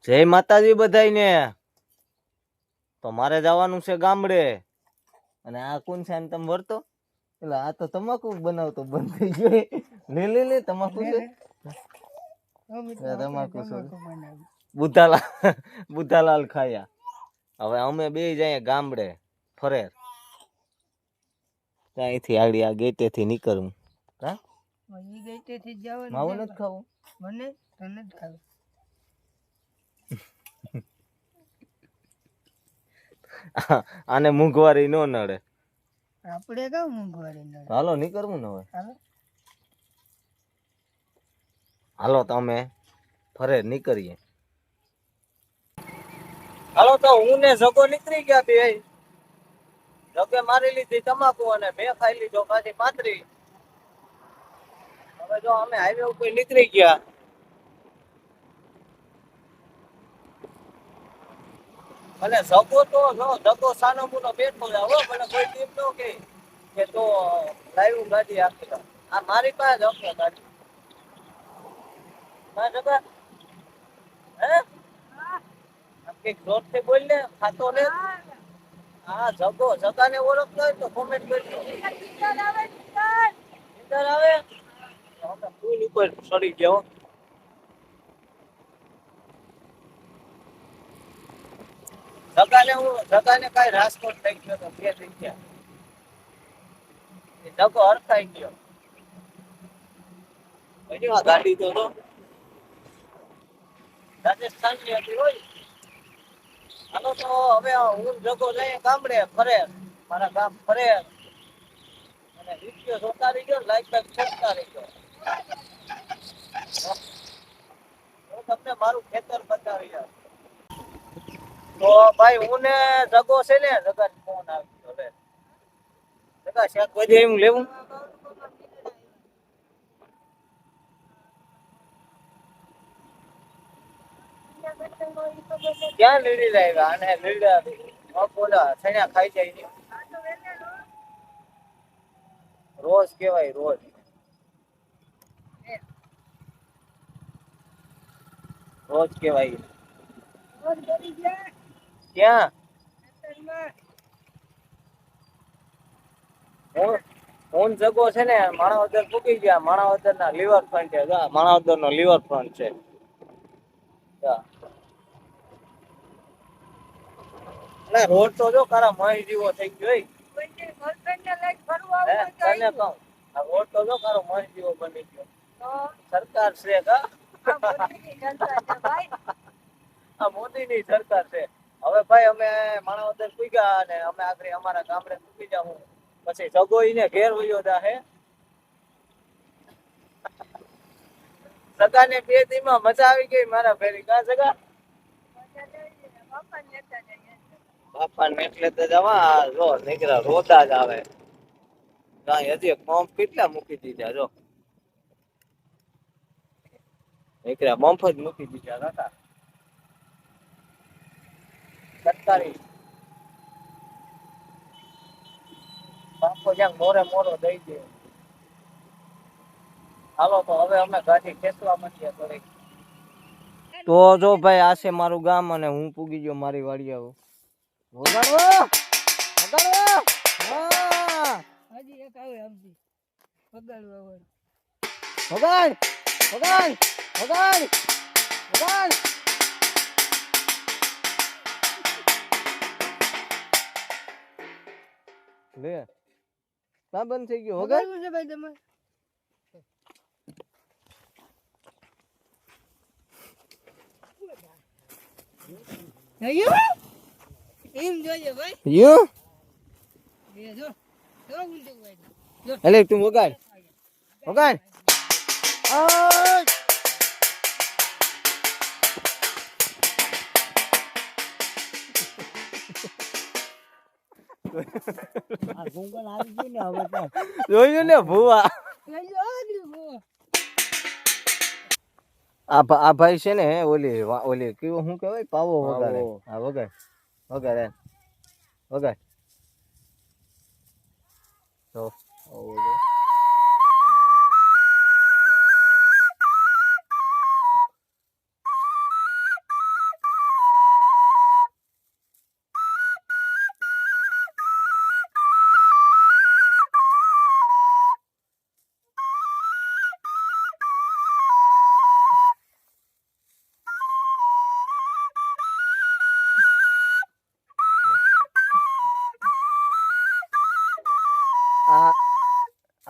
જય માતાજી બધાયને. તો મારે જવાનું છે ગામડે. અને આ કોણ છે તમે વરતો? એટલે આ તો તમાકુ બનાવતો બંધ થઈ ગયો. લે તમાકુ છે. તમાકુ છે. બુધાલાલ ખાયા. હવે અમે બે જઈએ ગામડે ફરેર. ત્યાંથી આડી આ ગેટેથી નીકળવું. હા ઈ ગેટેથી જવાનું. માવો નથી ખાવું મને, તને જ ખાવું. આને મોંઘવારી નો નડે. આપણે કેમ મોંઘવારી નડે? હાલો નીકળવું ને હવે. હાલો તમે ફરે નીકળીએ. હાલો તો હું ને જગો નીકળી ગયા બે. જગે મારી લીધી તમાકુ અને મેં ખાઈ લીધો પાછી પાતરી. હવે જો અમે હાઈવે ઉપર નીકળી ગયા. અને જગો તો જગો સાનો મુનો બેઠો જાવ મને કોઈ ટીમ નો કે તો લાઈવ ગાડી આપી દો. આ મારી પાસે હશે ગાડી. હા જગા હે કઈક જોરથી બોલ ને ખાતો ને. હા જગો જગાને ઓળખતો હોય તો કોમેન્ટ કરજો. નીંદર આવે અમે પુલ ઉપર ચડી ગયો. જગાને કઈ રાજકોટ થઈ ગયો તો બે થઈ ગયા. જગો હરખાઈ ગયો. હજી આ ગાડી તો રાજસ્થાન ની હતી હોય. હાલો તો હવે હું જગો જઈએ ગામડે ફરે. મારા ગામ ફરે અને વિડીયો જોતા રહીજો, લાઈક કરતા રહીજો. હું તમને મારું ખેતર બતાવી યાર. તો ભાઈ હું ને જગો છે ને જગા ફોન આવી ગયો. જગા શાકભાજી હું લેવું. ક્યાં લીડી લાવ્યા અને લીડા બોલા છણ્યા ખાઈ જાય. રોજ કેવાય રોજ. રોજ કેવાય. ક્યાં હું જગો છે ને માણાવદર પૂકી ગયા. માણાવદર ના રિવરફ્રન્ટ છે. માણાવદર નો રિવરફ્રન્ટ છે. રોડ તો જો કારા મહી જેવો થઈ ગયો. રોડ તો જો કારો મહી જેવો બની ગયો. સરકાર છે આ મોદી ની સરકાર છે. હવે ભાઈ અમે માણાવદર પૂગ્યા અને અમે આગળ અમારા ગામડે પૂકી જાઉં. પછી જગોઈ ને ઘેર વયો જાહે. સગા ને બે દી માં મજા આવી ગઈ મારા ભેરી. કા સગા બાપા ને એટલે તો જવા જો નીકળ્યા રોતા જ આવે. કઈ હજી પંપ કેટલા મૂકી દીધા જો. નીકળ્યા બમ્પ જ મૂકી દીધા હતા. સરકારી બાપો જ્યાં મોરે મોરો દઈ દે. હાલો તો હવે અમે ગાડી ખેંચવા માંડીએ થોડીક. તો જો ભાઈ આ છે મારું ગામ અને હું પૂગી ગયો મારી વાડિયાઓ. વગાડો વગાડો. હા હજી એક આવે હમજી વગાડવા વાળો. વગાડ વગાડ વગાડ વગાડ. લે કા બંધ થઈ ગયો? વગાડવું છે ભાઈ તમારે? એમ જોઈએ ભાઈ. યો જો જો ઊંધું ભાઈ. એટલે તું વગાડ વગાડ. જોયું ને ભૂવા. આ ભાઈ છે ને ઓલી ઓલી કેવું શું કેવાય પાવો વગાડે. હા વગાડ વગાડ વગાડ. તો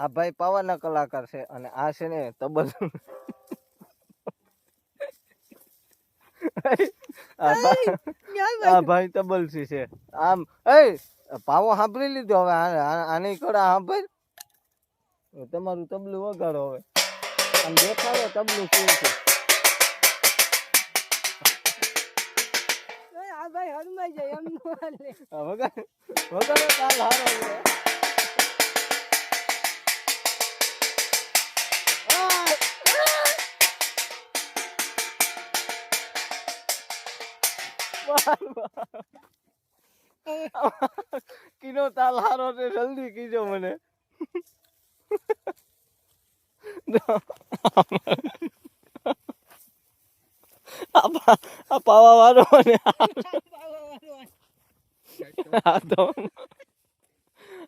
આ ભાઈ પાવાના કલાકાર છે અને આ છે ને તબલ. આ ભાઈ તબલસી છે આમ. એ પાવો સાંભળી લીધો હવે આની કડા સાંભળ. તમારું તબલું વગાડો હવે આમ દેખાડો તબલું શું છે. વગાડો તાલ હારો છે. કીનો તાલ હારો છે જલ્દી કીજો મને. આ પાવા વાળો ને આ તો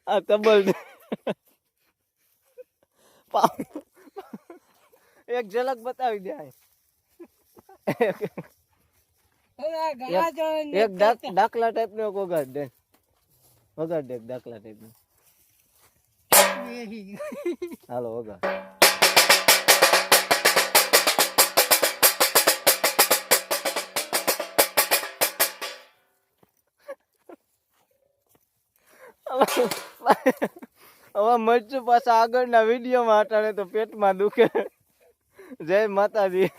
આ તબલ. એક ઝલક બતાવી દે. એક દાખલા ટાઈપ નો વગાડ દે. વગાડ દે દાખલા ટાઈપ નો. હાલો વગાડ. હવે મળશું પાછા આગળના વિડીયોમાં. અટાણે તો પેટમાં દુખે. જય માતાજી.